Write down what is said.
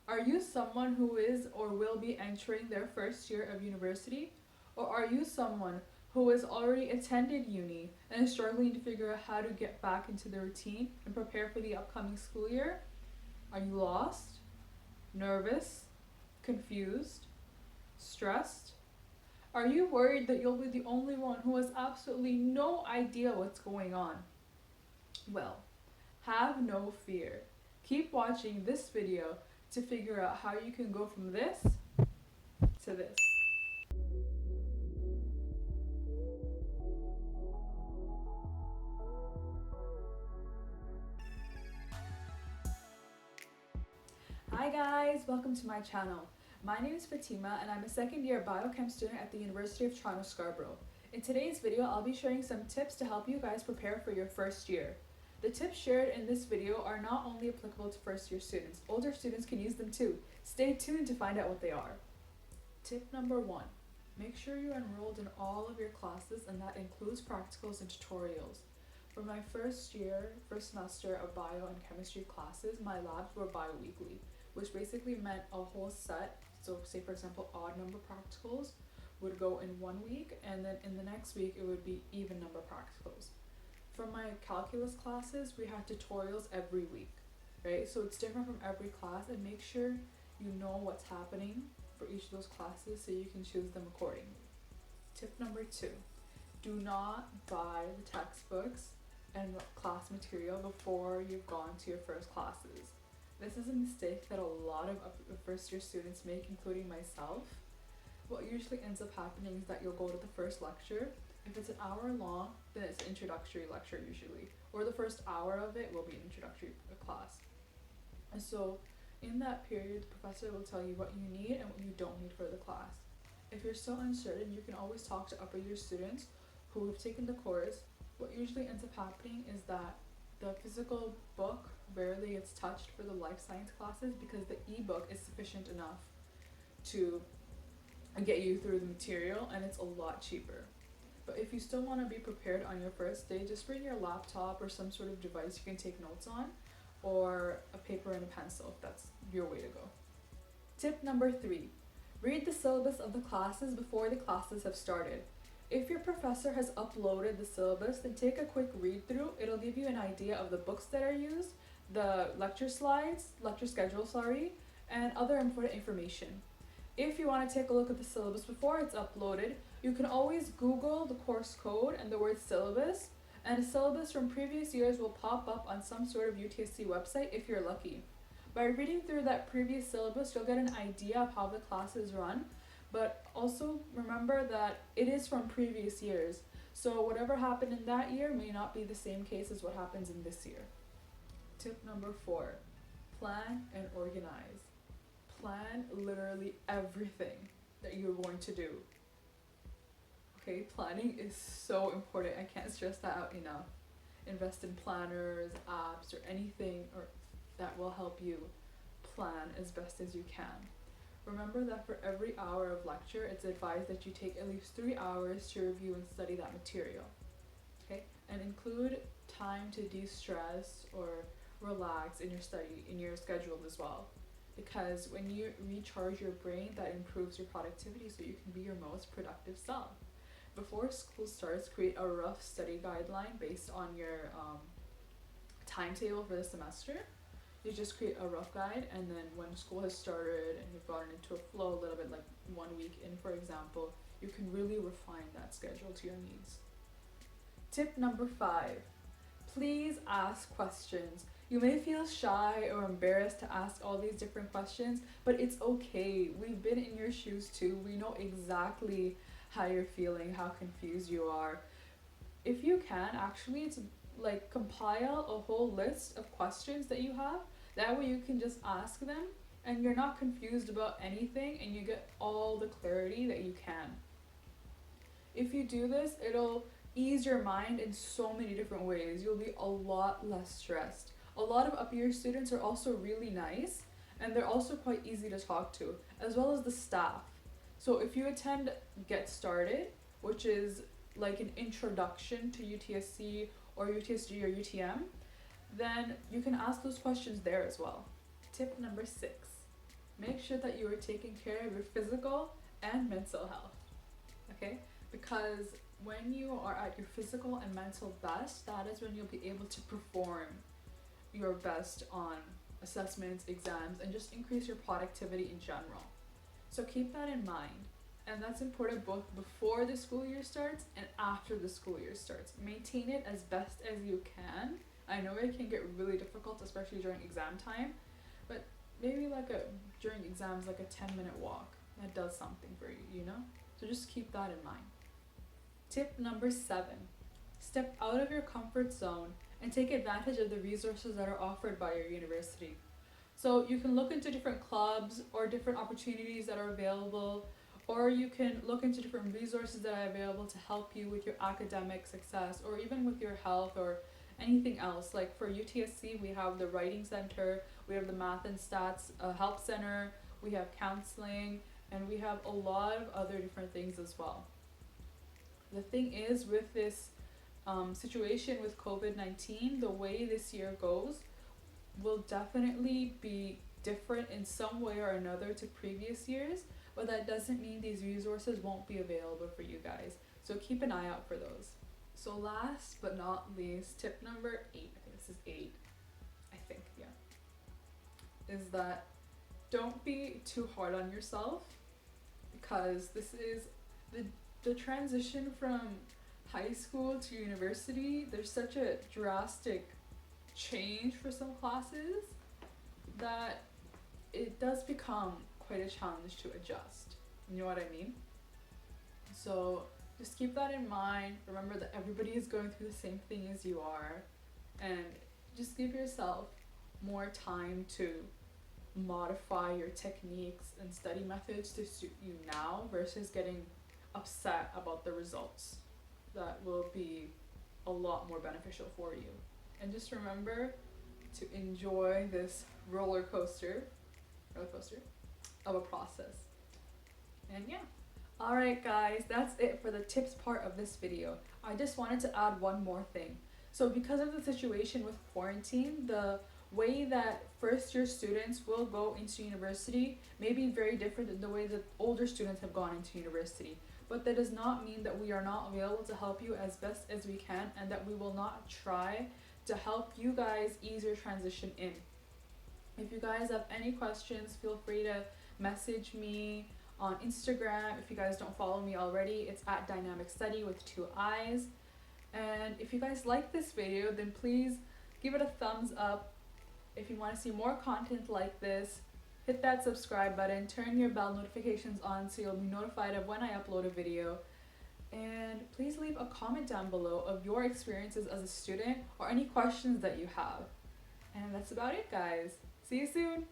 Are you someone who is or will be entering their first year of university? Or are you someone who has already attended uni and is struggling to figure out how to get back into the routine and prepare for the upcoming school year? Are you lost, nervous, confused, stressed? Are you worried that you'll be the only one who has absolutely no idea what's going on? Well, have no fear. Keep watching this video to figure out how you can go from this to this. Hi guys, welcome to my channel. My name is Fatima and I'm a second year biochem student at the University of Toronto Scarborough. In today's video, I'll be sharing some tips to help you guys prepare for your first year. The tips shared in this video are not only applicable to first year students, older students can use them too. Stay tuned to find out what they are. Tip number 1. Make sure you're enrolled in all of your classes, and that includes practicals and tutorials. For my first semester of bio and chemistry classes, my labs were bi-weekly, which basically meant a whole set. So say for example, odd number practicals would go in 1 week, and then in the next week it would be even number practicals. For my calculus classes, we had tutorials every week, right? So it's different from every class, and make sure you know what's happening for each of those classes so you can choose them accordingly. Tip number 2, do not buy the textbooks and class material before you've gone to your first classes. This is a mistake that a lot of first year students make, including myself. What usually ends up happening is that you'll go to the first lecture. If it's an hour long, then it's an introductory lecture usually, or the first hour of it will be an introductory class. And so in that period, the professor will tell you what you need and what you don't need for the class. If you're still uncertain, you can always talk to upper year students who have taken the course. What usually ends up happening is that the physical book rarely gets touched for the life science classes because the ebook is sufficient enough to get you through the material, and it's a lot cheaper. But if you still want to be prepared on your first day, just bring your laptop or some sort of device you can take notes on, or a paper and a pencil if that's your way to go. Tip number 3, read the syllabus of the classes before the classes have started. If your professor has uploaded the syllabus, then take a quick read through. It'll give you an idea of the books that are used, the lecture schedule, and other important information. If you want to take a look at the syllabus before it's uploaded, you can always Google the course code and the word syllabus, and a syllabus from previous years will pop up on some sort of UTSC website if you're lucky. By reading through that previous syllabus, you'll get an idea of how the classes run, but also remember that it is from previous years, so whatever happened in that year may not be the same case as what happens in this year. Tip number 4, plan and organize. Plan literally everything that you're going to do. Okay, planning is so important. I can't stress that out enough. Invest in planners, apps, or anything that will help you plan as best as you can. Remember that for every hour of lecture, it's advised that you take at least 3 hours to review and study that material. Okay, and include time to de-stress or relax in your schedule as well. Because when you recharge your brain, that improves your productivity so you can be your most productive self. Before school starts, create a rough study guideline based on your timetable for the semester. You just create a rough guide, and then when school has started and you've gotten into a flow a little bit, like 1 week in for example, you can really refine that schedule to your needs. Tip number 5, please ask questions. You may feel shy or embarrassed to ask all these different questions, but it's okay. We've been in your shoes too. We know exactly how you're feeling, how confused you are. If you can, actually, it's like compile a whole list of questions that you have. That way you can just ask them and you're not confused about anything, and you get all the clarity that you can. If you do this, it'll ease your mind in so many different ways. You'll be a lot less stressed. A lot of up-year students are also really nice, and they're also quite easy to talk to, as well as the staff. So if you attend Get Started, which is like an introduction to UTSC or UTSG or UTM, then you can ask those questions there as well. Tip number 6, make sure that you are taking care of your physical and mental health. Okay? Because when you are at your physical and mental best, that is when you'll be able to perform your best on assessments, exams, and just increase your productivity in general. So keep that in mind. And that's important both before the school year starts and after the school year starts. Maintain it as best as you can. I know it can get really difficult, especially during exam time, but maybe during exams, like a 10-minute walk. That does something for you, you know? So just keep that in mind. Tip number 7. Step out of your comfort zone and take advantage of the resources that are offered by your university. So you can look into different clubs or different opportunities that are available, or you can look into different resources that are available to help you with your academic success or even with your health or anything else. Like for UTSC, we have the Writing Center, we have the Math and Stats Help Center, we have counseling, and we have a lot of other different things as well. The thing is, with this situation with COVID-19, the way this year goes will definitely be different in some way or another to previous years, but that doesn't mean these resources won't be available for you guys. So keep an eye out for those. So last but not least, tip number 8, I think this is 8, is that don't be too hard on yourself, because this is the transition from high school to university. There's such a drastic change for some classes that it does become quite a challenge to adjust. You know what I mean? So just keep that in mind. Remember that everybody is going through the same thing as you are, and just give yourself more time to modify your techniques and study methods to suit you now versus getting upset about the results. That will be a lot more beneficial for you. And just remember to enjoy this roller coaster of a process. And yeah. Alright guys, that's it for the tips part of this video. I just wanted to add one more thing. So because of the situation with quarantine, the way that first year students will go into university may be very different than the way that older students have gone into university. But that does not mean that we are not available to help you as best as we can, and that we will not try to help you guys ease your transition in. If you guys have any questions, feel free to message me on Instagram. If you guys don't follow me already, it's at Dynamic Study with 2 eyes. And if you guys like this video, then please give it a thumbs up. If you want to see more content like this, hit that subscribe button, turn your bell notifications on so you'll be notified of when I upload a video. And please leave a comment down below of your experiences as a student or any questions that you have. And that's about it, guys. See you soon!